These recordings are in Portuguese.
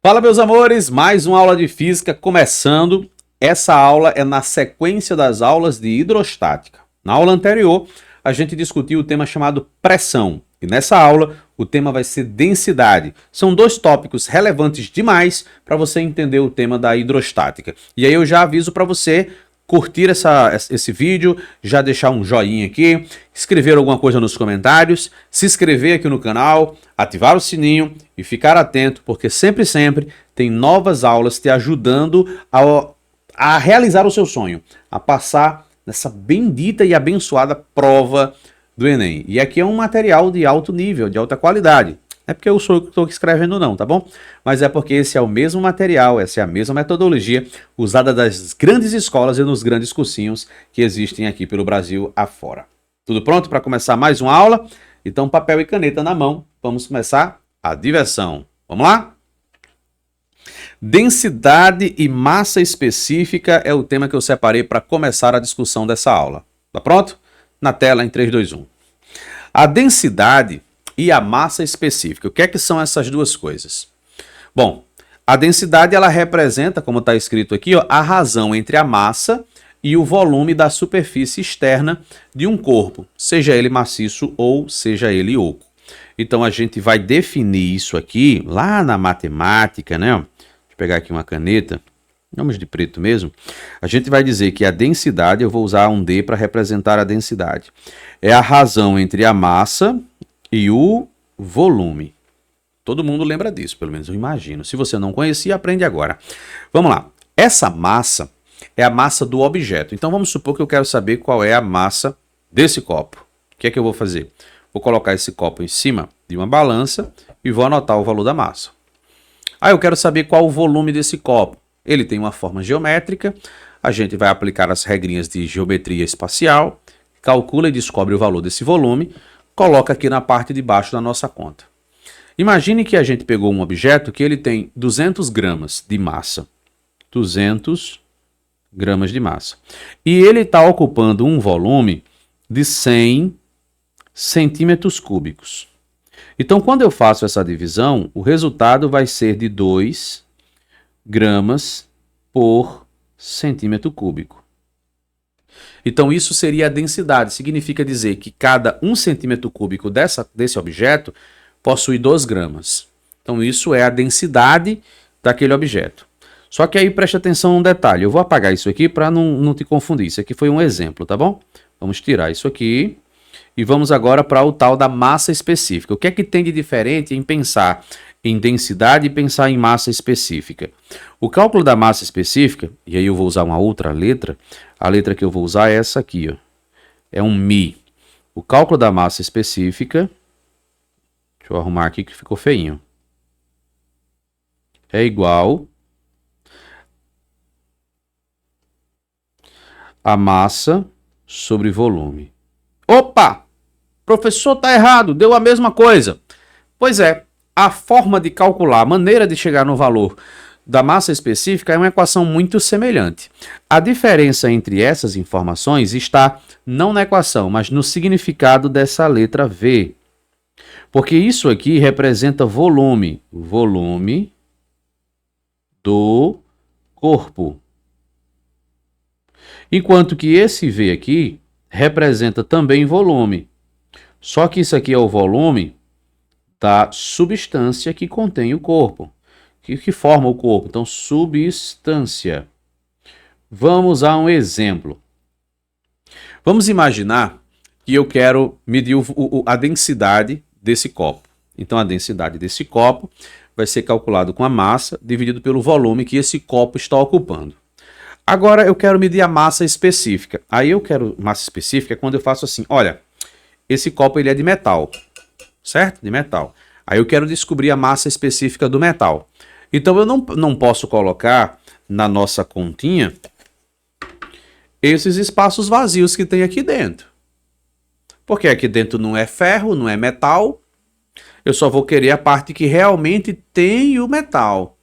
Fala, meus amores, mais uma aula de física começando. Essa aula é na sequência das aulas de hidrostática. Na aula anterior, a gente discutiu o tema chamado pressão. E nessa aula, o tema vai ser densidade. São dois tópicos relevantes demais para você entender o tema da hidrostática. E aí eu já aviso para você curtir esse vídeo, já deixar um joinha aqui, escrever alguma coisa nos comentários, se inscrever aqui no canal, ativar o sininho e ficar atento, porque sempre tem novas aulas te ajudando a realizar o seu sonho, a passar nessa bendita e abençoada prova do Enem. E aqui é um material de alto nível, de alta qualidade. Não é porque eu sou eu que estou escrevendo não, tá bom? Mas é porque esse é o mesmo material, essa é a mesma metodologia usada das grandes escolas e nos grandes cursinhos que existem aqui pelo Brasil afora. Tudo pronto para começar mais uma aula? Então papel e caneta na mão, vamos começar a diversão. Vamos lá? Densidade e massa específica é o tema que eu separei para começar a discussão dessa aula. Tá pronto? Na tela em 3, 2, 1. A densidade e a massa específica. O que é que são essas duas coisas? Bom, a densidade ela representa, como está escrito aqui, ó, a razão entre a massa e o volume da superfície externa de um corpo, seja ele maciço ou seja ele oco. Então a gente vai definir isso aqui lá na matemática, né? Deixa eu pegar aqui uma caneta, vamos de preto mesmo. A gente vai dizer que a densidade, eu vou usar um D para representar a densidade, é a razão entre a massa e o volume. Todo mundo lembra disso, pelo menos eu imagino. Se você não conhecia, aprende agora. Vamos lá. Essa massa é a massa do objeto. Então vamos supor que eu quero saber qual é a massa desse copo. O que é que eu vou fazer? Vou colocar esse copo em cima de uma balança e vou anotar o valor da massa. Aí eu quero saber qual o volume desse copo. Ele tem uma forma geométrica. A gente vai aplicar as regrinhas de geometria espacial, calcula e descobre o valor desse volume, coloca aqui na parte de baixo da nossa conta. Imagine que a gente pegou um objeto que ele tem 200 gramas de massa. 200 gramas de massa. E ele está ocupando um volume de 100 centímetros cúbicos. Então, quando eu faço essa divisão, o resultado vai ser de 2 gramas por centímetro cúbico. Então isso seria a densidade, significa dizer que cada 1 centímetro cúbico desse objeto possui 2 gramas. Então isso é a densidade daquele objeto. Só que aí preste atenção num detalhe, eu vou apagar isso aqui para não te confundir, isso aqui foi um exemplo, tá bom? Vamos tirar isso aqui e vamos agora para o tal da massa específica. O que é que tem de diferente em pensar em densidade e pensar em massa específica? O cálculo da massa específica, e aí eu vou usar uma outra letra, a letra que eu vou usar é essa aqui, ó, é um Mi. O cálculo da massa específica, deixa eu arrumar aqui que ficou feinho, é igual a massa sobre volume. Opa! Professor, tá errado, deu a mesma coisa. Pois é, a forma de calcular, a maneira de chegar no valor da massa específica é uma equação muito semelhante. A diferença entre essas informações está não na equação, mas no significado dessa letra V. Porque isso aqui representa volume, volume do corpo. Enquanto que esse V aqui representa também volume. Só que isso aqui é o volume da substância que contém o corpo, que forma o corpo. Então, substância. Vamos a um exemplo. Vamos imaginar que eu quero medir a densidade desse copo. Então, a densidade desse copo vai ser calculado com a massa dividido pelo volume que esse copo está ocupando. Agora, eu quero medir a massa específica. Aí eu quero massa específica quando eu faço assim, olha, esse copo ele é de metal, certo? De metal. Aí eu quero descobrir a massa específica do metal. Então eu não posso colocar na nossa continha esses espaços vazios que tem aqui dentro. Porque aqui dentro não é ferro, não é metal. Eu só vou querer a parte que realmente tem o metal.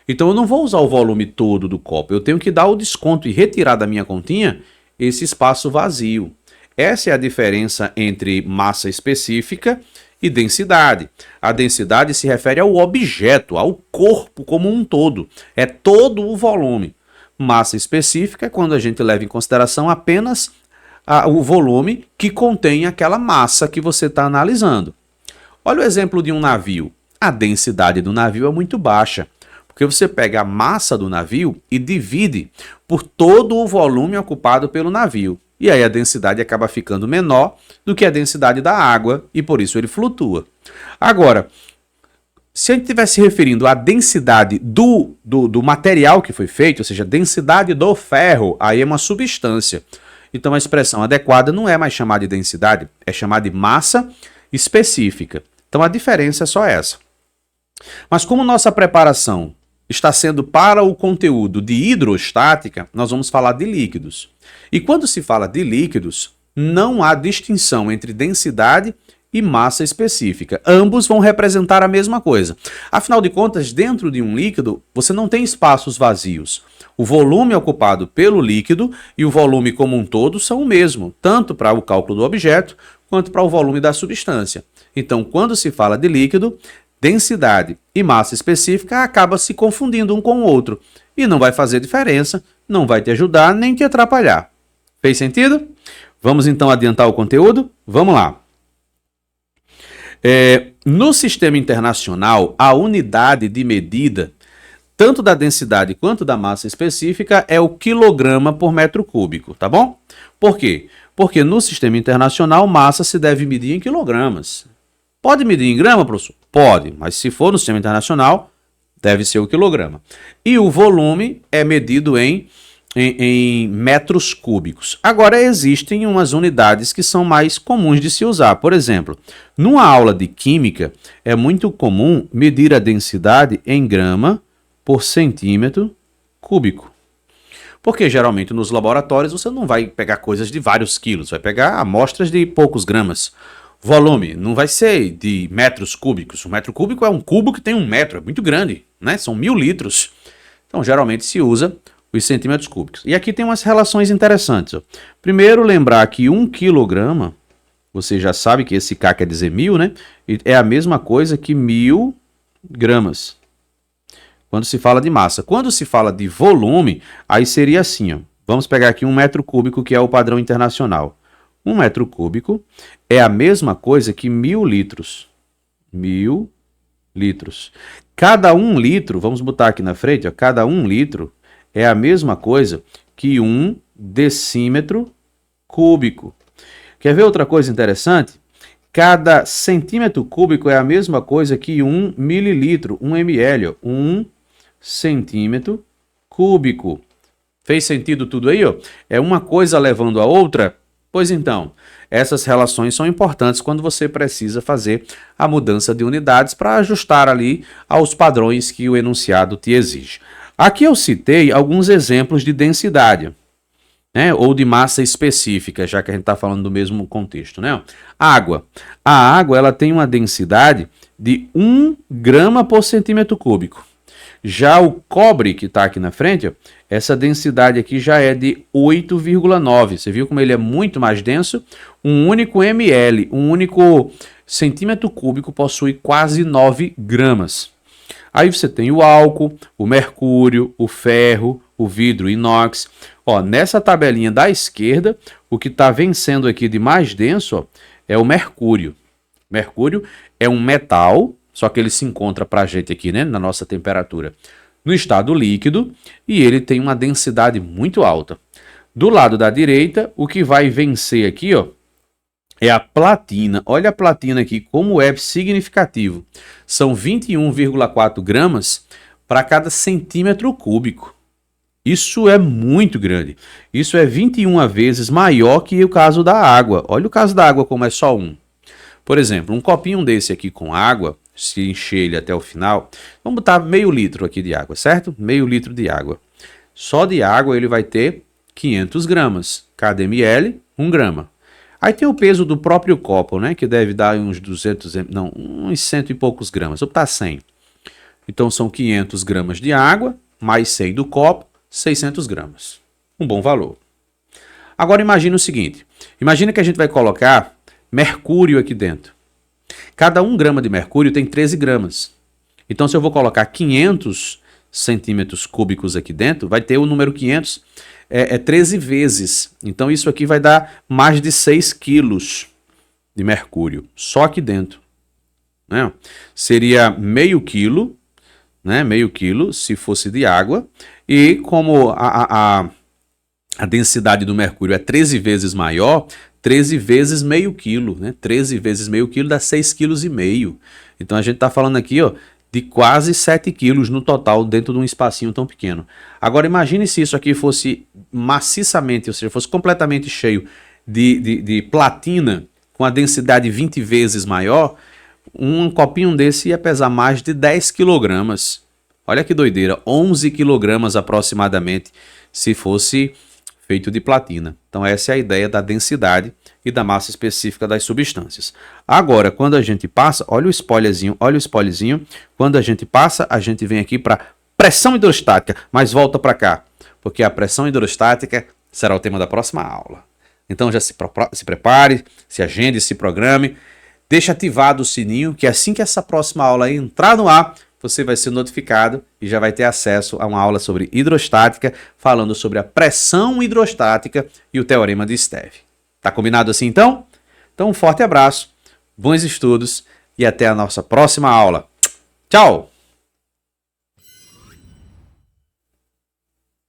Então eu não vou usar o volume todo do copo. Eu tenho que dar o desconto e retirar da minha continha esse espaço vazio. Essa é a diferença entre massa específica e densidade. A densidade se refere ao objeto, ao corpo como um todo. É todo o volume. Massa específica é quando a gente leva em consideração apenas o volume que contém aquela massa que você está analisando. Olha o exemplo de um navio. A densidade do navio é muito baixa, porque você pega a massa do navio e divide por todo o volume ocupado pelo navio. E aí a densidade acaba ficando menor do que a densidade da água e por isso ele flutua. Agora, se a gente estiver se referindo à densidade do material que foi feito, ou seja, densidade do ferro, aí é uma substância. Então a expressão adequada não é mais chamada de densidade, é chamada de massa específica. Então a diferença é só essa. Mas como nossa preparação está sendo para o conteúdo de hidrostática, nós vamos falar de líquidos. E quando se fala de líquidos, não há distinção entre densidade e massa específica. Ambos vão representar a mesma coisa. Afinal de contas, dentro de um líquido, você não tem espaços vazios. O volume ocupado pelo líquido e o volume como um todo são o mesmo, tanto para o cálculo do objeto quanto para o volume da substância. Então, quando se fala de líquido, densidade e massa específica acaba se confundindo um com o outro e não vai fazer diferença, não vai te ajudar nem te atrapalhar. Fez sentido? Vamos então adiantar o conteúdo? Vamos lá. No sistema internacional, a unidade de medida, tanto da densidade quanto da massa específica, é o quilograma por metro cúbico, tá bom? Por quê? Porque no sistema internacional, massa se deve medir em quilogramas. Pode medir em grama, professor? Pode, mas se for no sistema internacional, deve ser o quilograma. E o volume é medido em metros cúbicos. Agora, existem umas unidades que são mais comuns de se usar. Por exemplo, numa aula de química, é muito comum medir a densidade em grama por centímetro cúbico. Porque geralmente nos laboratórios você não vai pegar coisas de vários quilos, vai pegar amostras de poucos gramas. Volume não vai ser de metros cúbicos. Um metro cúbico é um cubo que tem 1 metro, é muito grande, né? São 1000 litros. Então, geralmente se usa os centímetros cúbicos. E aqui tem umas relações interessantes. Ó. Primeiro, lembrar que 1 quilograma, você já sabe que esse K quer dizer 1000, né? É a mesma coisa que 1000 gramas. Quando se fala de massa. Quando se fala de volume, aí seria assim, ó. Vamos pegar aqui 1 metro cúbico, que é o padrão internacional. 1 metro cúbico é a mesma coisa que 1000 litros. 1000 litros. Cada 1 litro, vamos botar aqui na frente, ó, cada 1 litro é a mesma coisa que 1 decímetro cúbico. Quer ver outra coisa interessante? Cada centímetro cúbico é a mesma coisa que 1 mililitro, 1 ml, ó, 1 centímetro cúbico. Fez sentido tudo aí? Ó? É uma coisa levando a outra? Pois então, essas relações são importantes quando você precisa fazer a mudança de unidades para ajustar ali aos padrões que o enunciado te exige. Aqui eu citei alguns exemplos de densidade, né, ou de massa específica, já que a gente está falando do mesmo contexto. Né? Água. A água ela tem uma densidade de 1 grama por centímetro cúbico. Já o cobre, que está aqui na frente, ó, essa densidade aqui já é de 8,9. Você viu como ele é muito mais denso? Um único ml, um único centímetro cúbico possui quase 9 gramas. Aí você tem o álcool, o mercúrio, o ferro, o vidro inox. Ó, nessa tabelinha da esquerda, o que está vencendo aqui de mais denso, ó, é o mercúrio. Mercúrio é um metal, só que ele se encontra para a gente aqui, né, na nossa temperatura, no estado líquido, e ele tem uma densidade muito alta. Do lado da direita, o que vai vencer aqui, ó, é a platina. Olha a platina aqui, como é significativo. São 21,4 gramas para cada centímetro cúbico. Isso é muito grande. Isso é 21 vezes maior que o caso da água. Olha o caso da água como é só 1. Por exemplo, um copinho desse aqui com água, se encher ele até o final, vamos botar meio litro aqui de água, certo? Meio litro de água. Só de água ele vai ter 500 gramas. Cada ml, 1 grama. Aí tem o peso do próprio copo, né? Que deve dar uns 200, não, uns 100 e poucos gramas. Vou botar 100. Então são 500 gramas de água, mais 100 do copo, 600 gramas. Um bom valor. Agora imagine o seguinte. Imagina que a gente vai colocar mercúrio aqui dentro. Cada 1 grama de mercúrio tem 13 gramas. Então, se eu vou colocar 500 centímetros cúbicos aqui dentro, vai ter o número 500, 13 vezes. Então, isso aqui vai dar mais de 6 quilos de mercúrio, só aqui dentro. Né? Seria meio quilo, né? Meio quilo, se fosse de água. E como a densidade do mercúrio é 13 vezes maior, 13 vezes meio quilo, né? 13 vezes meio quilo dá 6,5 kg. Então, a gente está falando aqui, ó, de quase 7 quilos no total dentro de um espacinho tão pequeno. Agora imagine se isso aqui fosse maciçamente, ou seja, fosse completamente cheio de platina com a densidade 20 vezes maior, um copinho desse ia pesar mais de 10 quilogramas. Olha que doideira, 11 quilogramas aproximadamente se fosse feito de platina. Então essa é a ideia da densidade e da massa específica das substâncias. Agora, quando a gente passa, olha o spoilerzinho, quando a gente passa, a gente vem aqui para pressão hidrostática, mas volta para cá, porque a pressão hidrostática será o tema da próxima aula. Então já se prepare, se agende, se programe, deixe ativado o sininho, que assim que essa próxima aula entrar no ar, você vai ser notificado e já vai ter acesso a uma aula sobre hidrostática, falando sobre a pressão hidrostática e o teorema de Steve. Tá combinado assim então? Então um forte abraço, bons estudos e até a nossa próxima aula. Tchau!